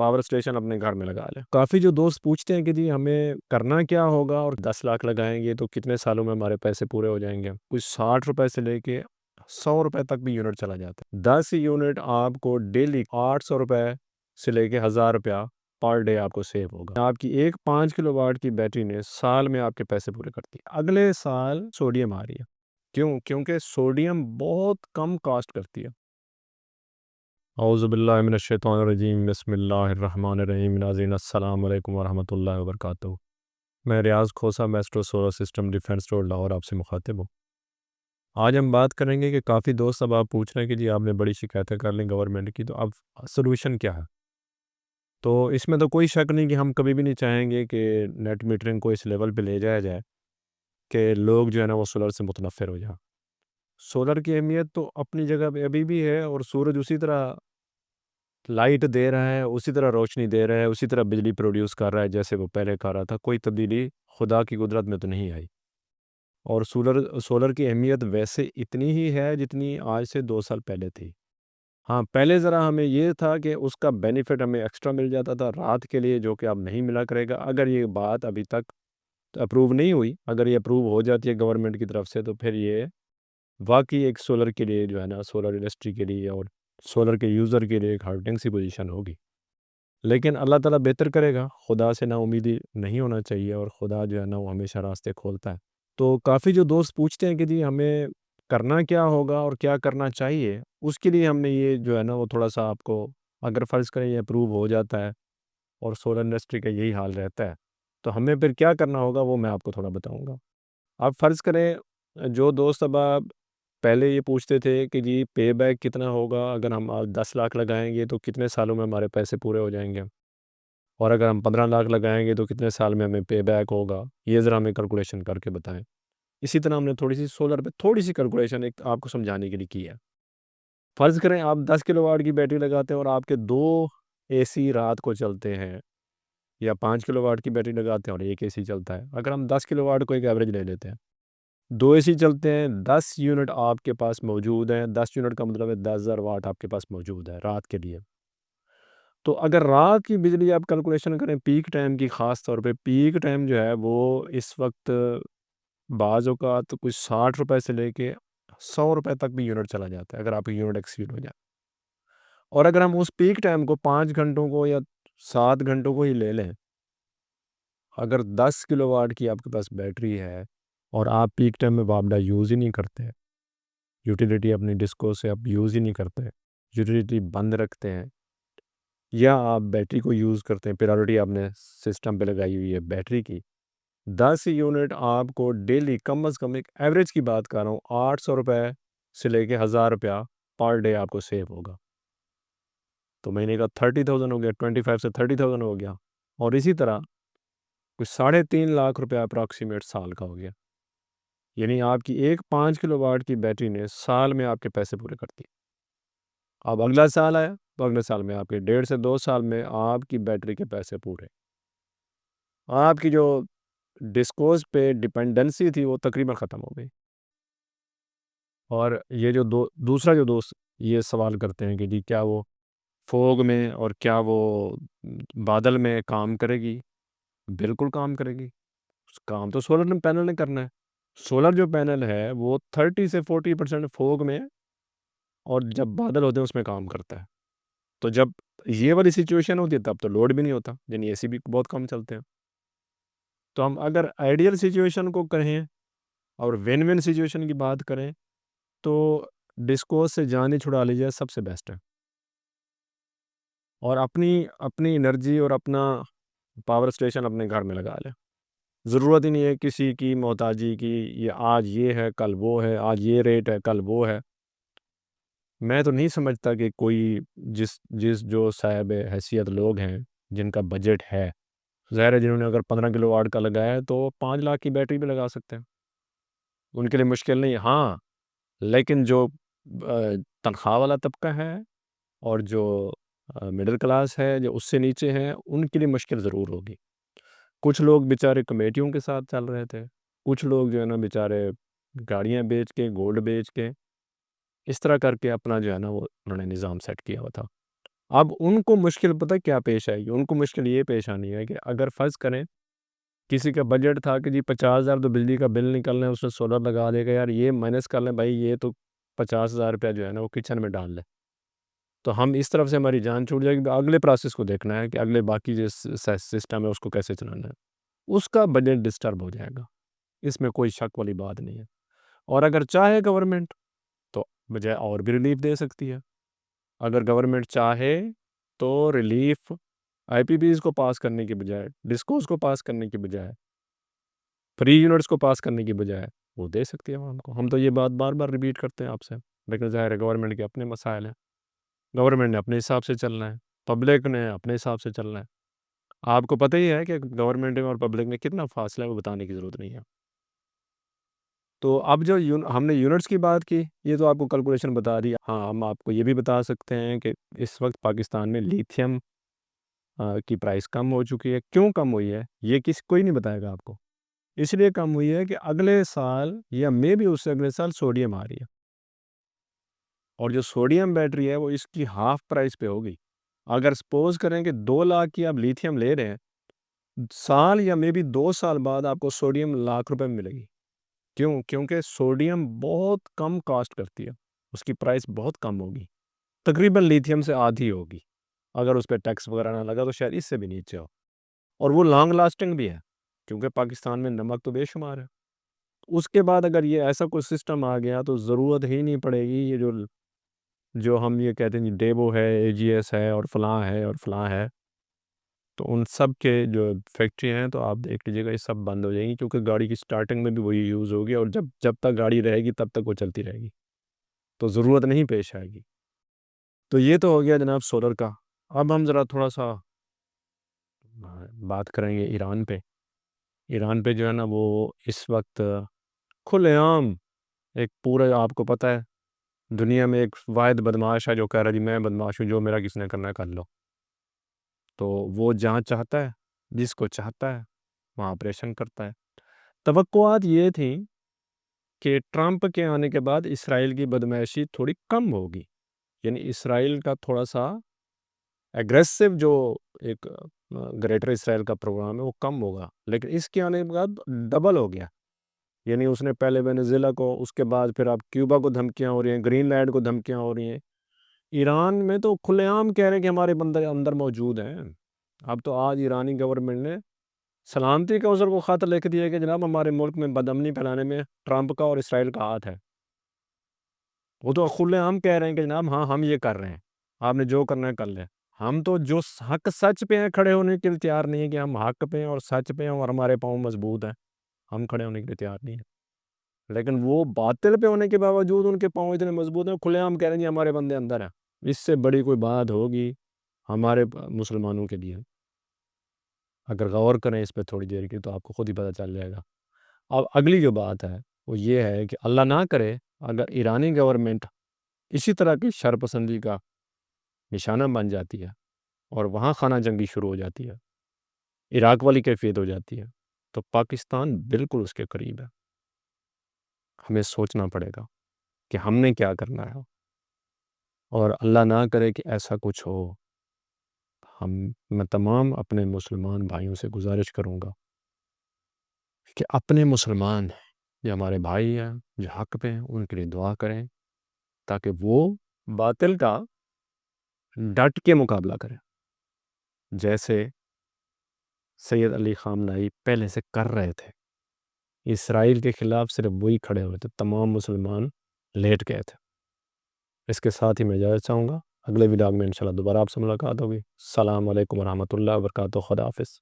Power station اپنے گھر میں لگا لیں۔ کافی جو دوست پوچھتے ہیں کہ جی ہمیں کرنا کیا ہوگا اور 10 لاکھ لگائیں گے تو کتنے سالوں میں ہمارے پیسے پورے ہو جائیں گے۔ کچھ 60 روپے سے لے کے 100 روپے تک بھی یونٹ چلا جاتا ہے۔ 10 یونٹ آپ کو ڈیلی 800 روپے سے لے کے 1000 روپیہ پر ڈے آپ کو سیو ہوگا۔ آپ کی ایک 5 کلو واٹ کی بیٹری نے سال میں آپ کے پیسے پورے کرتی ہے۔ اگلے سال سوڈیم آ رہی ہے، کیونکہ سوڈیم بہت کم کاسٹ کرتی ہے۔ اعوذ باللہ من الشیطان الرجیم، بسم اللہ الرحمن الرحیم۔ ناظرین السلام علیکم ورحمۃ اللہ وبرکاتہ۔ میں Riaz Khosa, maestro solar system defence road Lahore آپ سے مخاطب ہوں۔ آج ہم بات کریں گے کہ کافی دوست اب آپ پوچھ رہے ہیں کہ جی آپ نے بڑی شکایتیں کر لیں گورنمنٹ کی، تو اب سلوشن کیا ہے؟ تو اس میں تو کوئی شک نہیں کہ ہم کبھی بھی نہیں چاہیں گے کہ نیٹ میٹرنگ کو اس لیول پہ لے جایا جائے کہ لوگ جو ہے نا وہ سولر سے متنفر ہو جائیں۔ سولر کی اہمیت تو اپنی جگہ پہ ابھی بھی ہے، اور سورج اسی طرح لائٹ دے رہا ہے، اسی طرح روشنی دے رہا ہے، اسی طرح بجلی پروڈیوس کر رہا ہے جیسے وہ پہلے کر رہا تھا۔ کوئی تبدیلی خدا کی قدرت میں تو نہیں آئی، اور سولر کی اہمیت ویسے اتنی ہی ہے جتنی آج سے 2 سال پہلے تھی۔ ہاں، پہلے ذرا ہمیں یہ تھا کہ اس کا بینیفٹ ہمیں ایکسٹرا مل جاتا تھا رات کے لیے، جو کہ اب نہیں ملا کرے گا۔ اگر یہ بات ابھی تک اپروو نہیں ہوئی، اگر یہ اپروو ہو جاتی ہے گورنمنٹ کی طرف سے، تو پھر یہ واقعی ایک سولر کے لیے جو ہے نا، سولر انڈسٹری کے لیے اور سولر کے یوزر کے لیے ایک ہارٹنگ سی پوزیشن ہوگی۔ لیکن اللہ تعالیٰ بہتر کرے گا، خدا سے نا امیدی نہیں ہونا چاہیے، اور خدا جو ہے نا وہ ہمیشہ راستے کھولتا ہے۔ تو کافی جو دوست پوچھتے ہیں کہ جی ہمیں کرنا کیا ہوگا اور کیا کرنا چاہیے، اس کے لیے ہم نے یہ جو ہے نا وہ تھوڑا سا آپ کو، اگر فرض کریں یہ اپروو ہو جاتا ہے اور سولر انڈسٹری کا یہی حال رہتا ہے، تو ہمیں پھر کیا کرنا ہوگا وہ میں آپ کو تھوڑا بتاؤں گا۔ آپ فرض کریں، جو دوست اب آپ پہلے یہ پوچھتے تھے کہ جی پے بیک کتنا ہوگا، اگر ہم 10 لاکھ لگائیں گے تو کتنے سالوں میں ہمارے پیسے پورے ہو جائیں گے، اور اگر ہم 15 لاکھ لگائیں گے تو کتنے سال میں ہمیں پے بیک ہوگا، یہ ذرا ہمیں کیلکولیشن کر کے بتائیں۔ اسی طرح ہم نے تھوڑی سی سولر پہ تھوڑی سی کیلکولیشن ایک آپ کو سمجھانے کے لیے کی ہے۔ فرض کریں آپ 10 کلو واٹ کی بیٹری لگاتے ہیں اور آپ کے 2 اے سی رات کو چلتے ہیں، یا 5 کلو واٹ کی بیٹری لگاتے ہیں اور ایک اے سی چلتا ہے۔ اگر ہم 10 کلو واٹ کو ایک ایوریج لے لیتے ہیں، 2 اے سی چلتے ہیں، 10 یونٹ آپ کے پاس موجود ہیں۔ 10 یونٹ کا مطلب ہے 10,000 واٹ آپ کے پاس موجود ہے رات کے لیے۔ تو اگر رات کی بجلی آپ کیلکولیشن کریں پیک ٹائم کی، خاص طور پہ پیک ٹائم جو ہے وہ اس وقت بعض اوقات کچھ 60 روپے سے لے کے 100 روپے تک بھی یونٹ چلا جاتا ہے اگر آپ کی یونٹ ایکسیڈ ہو جائے۔ اور اگر ہم اس پیک ٹائم کو 5 گھنٹوں کو یا 7 گھنٹوں کو ہی لے لیں، اگر 10 کلو واٹ کی آپ کے پاس بیٹری ہے اور آپ پیک ٹائم میں وابڈا یوز ہی نہیں کرتے، یوٹیلیٹی اپنی ڈسکو سے آپ یوز ہی نہیں کرتے، یوٹیلیٹی بند رکھتے ہیں، یا آپ بیٹری کو یوز کرتے ہیں، پرائیورٹی آپ نے سسٹم پہ لگائی ہوئی ہے بیٹری کی، 10 یونٹ آپ کو ڈیلی کم از کم، ایک ایوریج کی بات کر رہا ہوں، 800 روپے سے لے کے 1000 روپیہ پر ڈے آپ کو سیو ہوگا۔ تو مہینے کا 30,000 ہو گیا، 25 سے 30,000 ہو گیا، اور اسی طرح کچھ 3.5 لاکھ روپے اپراکسیمیٹ سال کا ہو گیا۔ یعنی آپ کی ایک 5 کلو واٹ کی بیٹری نے سال میں آپ کے پیسے پورے کرتی ہے۔ اب اگلا سال آیا تو اگلے سال میں آپ کے 1.5 سے 2 سال میں آپ کی بیٹری کے پیسے پورے، آپ کی جو ڈسکوز پہ ڈپینڈنسی تھی وہ تقریباً ختم ہو گئی۔ اور یہ جو دوسرا جو دوست یہ سوال کرتے ہیں کہ جی کیا وہ فوگ میں اور کیا وہ بادل میں کام کرے گی؟ بالکل کام کرے گی۔ کام تو سولر پینل نے کرنا ہے۔ سولر جو پینل ہے وہ 30 سے 40% فوگ میں اور جب بادل ہوتے ہیں اس میں کام کرتا ہے۔ تو جب یہ والی سچویشن ہوتی ہے تب تو لوڈ بھی نہیں ہوتا، یعنی اے سی بھی بہت کم چلتے ہیں۔ تو ہم اگر آئیڈیل سچویشن کو کہیں اور ون ون سچویشن کی بات کریں تو ڈسکوز سے جان ہی چھڑا لی جائے، سب سے بیسٹ ہے، اور اپنی انرجی اور اپنا پاور اسٹیشن اپنے گھر میں لگا لیں۔ ضرورت ہی نہیں ہے کسی کی محتاجی کی، یہ آج یہ ہے کل وہ ہے، آج یہ ریٹ ہے کل وہ ہے۔ میں تو نہیں سمجھتا کہ کوئی جس جو صاحب حیثیت لوگ ہیں جن کا بجٹ ہے، ظاہر ہے جنہوں نے اگر 15 کلو واٹ کا لگایا ہے تو 5 لاکھ کی بیٹری بھی لگا سکتے ہیں، ان کے لیے مشکل نہیں ہے۔ ہاں، لیکن جو تنخواہ والا طبقہ ہے اور جو مڈل کلاس ہے، جو اس سے نیچے ہیں، ان کے لیے مشکل ضرور ہوگی۔ کچھ لوگ بیچارے کمیٹیوں کے ساتھ چل رہے تھے، کچھ لوگ جو ہے نا بیچارے گاڑیاں بیچ کے، گولڈ بیچ کے، اس طرح کر کے اپنا جو ہے نا وہ انہوں نے نظام سیٹ کیا ہوا تھا۔ اب ان کو مشکل پتہ کیا پیش آئے گی؟ ان کو مشکل یہ پیش آنی ہے کہ اگر فرض کریں کسی کا بجٹ تھا کہ جی 50,000 تو بجلی کا بل نکلنا ہے، اس نے سولر لگا دے گا، یار یہ مائنس کر لیں بھائی، یہ تو 50,000 روپیہ جو ہے نا وہ کچن میں ڈال لیں، تو ہم اس طرف سے ہماری جان چھوٹ جائے گی۔ تو اگلے پروسیس کو دیکھنا ہے کہ اگلے باقی جو سسٹم ہے اس کو کیسے چلانا ہے، اس کا بجٹ ڈسٹرب ہو جائے گا، اس میں کوئی شک والی بات نہیں ہے۔ اور اگر چاہے گورنمنٹ تو بجائے اور بھی ریلیف دے سکتی ہے۔ اگر گورنمنٹ چاہے تو ریلیف آئی پی بیز کو پاس کرنے کی بجائے، ڈسکوز کو پاس کرنے کی بجائے، فری یونٹس کو پاس کرنے کی بجائے وہ دے سکتی ہے عوام کو۔ ہم تو یہ بات بار بار ریپیٹ کرتے ہیں آپ سے، لیکن ظاہر ہے گورنمنٹ کے اپنے مسائل ہیں، گورنمنٹ نے اپنے حساب سے چلنا ہے، پبلک نے اپنے حساب سے چلنا ہے۔ آپ کو پتہ ہی ہے کہ گورنمنٹ اور پبلک میں کتنا فاصلہ ہے، وہ بتانے کی ضرورت نہیں ہے۔ تو اب جو ہم نے یونٹس کی بات کی، یہ تو آپ کو کیلکولیشن بتا دی۔ ہاں، ہم آپ کو یہ بھی بتا سکتے ہیں کہ اس وقت پاکستان میں لیتھیم کی پرائس کم ہو چکی ہے۔ کیوں کم ہوئی ہے یہ کوئی نہیں بتائے گا آپ کو۔ اس لیے کم ہوئی ہے کہ اگلے سال یا میں بھی اس سے اگلے سال سوڈیم آ رہی ہے، اور جو سوڈیم بیٹری ہے وہ اس کی ہاف پرائس پہ ہوگی۔ اگر سپوز کریں کہ 2 لاکھ کی آپ لیتھیم لے رہے ہیں، سال یا میں بھی 2 سال بعد آپ کو سوڈیم لاکھ روپے میں ملے گی۔ کیوں؟ کیونکہ سوڈیم بہت کم کاسٹ کرتی ہے، اس کی پرائس بہت کم ہوگی، تقریباً لیتھیم سے آدھی ہوگی۔ اگر اس پہ ٹیکس وغیرہ نہ لگا تو شاید اس سے بھی نیچے ہو، اور وہ لانگ لاسٹنگ بھی ہے، کیونکہ پاکستان میں نمک تو بے شمار ہے۔ اس کے بعد اگر یہ ایسا کوئی سسٹم آ گیا تو ضرورت ہی نہیں پڑے گی یہ جو ہم یہ کہتے ہیں ڈیبو ہے، اے جی ایس ہے، اور فلاں ہے اور فلاں ہے، تو ان سب کے جو فیکٹری ہیں تو آپ دیکھ لیجیے گا یہ سب بند ہو جائیں گی، کیونکہ گاڑی کی سٹارٹنگ میں بھی وہی یوز ہوگی، اور جب تک گاڑی رہے گی تب تک وہ چلتی رہے گی، تو ضرورت نہیں پیش آئے گی۔ تو یہ تو ہو گیا جناب سولر کا۔ اب ہم ذرا تھوڑا سا بات کریں گے ایران پہ۔ ایران پہ جو ہے نا وہ اس وقت کھلے عام ایک پورا، آپ کو پتہ ہے دنیا میں ایک واحد بدماش ہے جو کہہ رہا ہے جی میں بدماش ہوں، جو میرا کس نے کرنا ہے کر لو۔ تو وہ جہاں چاہتا ہے، جس کو چاہتا ہے وہاں آپریشن کرتا ہے۔ توقعات یہ تھیں کہ ٹرمپ کے آنے کے بعد اسرائیل کی بدمعاشی تھوڑی کم ہوگی، یعنی اسرائیل کا تھوڑا سا ایگریسو جو ایک گریٹر اسرائیل کا پروگرام ہے وہ کم ہوگا، لیکن اس کے آنے کے بعد ڈبل ہو گیا۔ یعنی اس نے پہلے وینیزویلا کو، اس کے بعد پھر اب کیوبا کو دھمکیاں ہو رہی ہیں، گرین لینڈ کو دھمکیاں ہو رہی ہیں۔ ایران میں تو کھلے عام کہہ رہے ہیں کہ ہمارے بندے اندر موجود ہیں۔ اب تو آج ایرانی گورنمنٹ نے سلامتی کونسل کو خط لکھ دیا کہ جناب ہمارے ملک میں بدامنی پھیلانے میں ٹرمپ کا اور اسرائیل کا ہاتھ ہے۔ وہ تو کھلے عام کہہ رہے ہیں کہ جناب ہاں ہم یہ کر رہے ہیں، آپ نے جو کرنا ہے کر لیں۔ ہم تو جو حق سچ پہ ہیں کھڑے ہونے کے لیے تیار نہیں ہیں کہ ہم حق پہ ہیں اور سچ پہ ہیں اور ہمارے پاؤں مضبوط ہیں، ہم کھڑے ہونے کے لیے تیار نہیں ہیں۔ لیکن وہ باطل پہ ہونے کے باوجود ان کے پاؤں اتنے مضبوط ہیں، کھلے عام کہہ رہے ہیں جی ہمارے بندے اندر ہیں۔ اس سے بڑی کوئی بات ہوگی ہمارے مسلمانوں کے لیے؟ اگر غور کریں اس پہ تھوڑی دیر کی تو آپ کو خود ہی پتہ چل جائے گا۔ اب اگلی جو بات ہے وہ یہ ہے کہ اللہ نہ کرے اگر ایرانی گورنمنٹ اسی طرح کی شرپسندی کا نشانہ بن جاتی ہے اور وہاں خانہ جنگی شروع ہو جاتی ہے، عراق والی کیفیت ہو جاتی ہے، تو پاکستان بالکل اس کے قریب ہے۔ ہمیں سوچنا پڑے گا کہ ہم نے کیا کرنا ہے، اور اللہ نہ کرے کہ ایسا کچھ ہو۔ میں تمام اپنے مسلمان بھائیوں سے گزارش کروں گا کہ اپنے مسلمان جو ہمارے بھائی ہیں جو حق پہ ہیں ان کے لیے دعا کریں، تاکہ وہ باطل کا ڈٹ کے مقابلہ کریں، جیسے سید علی خامنہئی پہلے سے کر رہے تھے۔ اسرائیل کے خلاف صرف وہی کھڑے ہوئے تھے، تمام مسلمان لیٹ گئے تھے۔ اس کے ساتھ ہی میں اجازت چاہوں گا، اگلے ولاگ میں انشاءاللہ دوبارہ آپ سے ملاقات ہوگی۔ السلام علیکم ورحمۃ اللہ وبرکاتہ، خدا حافظ۔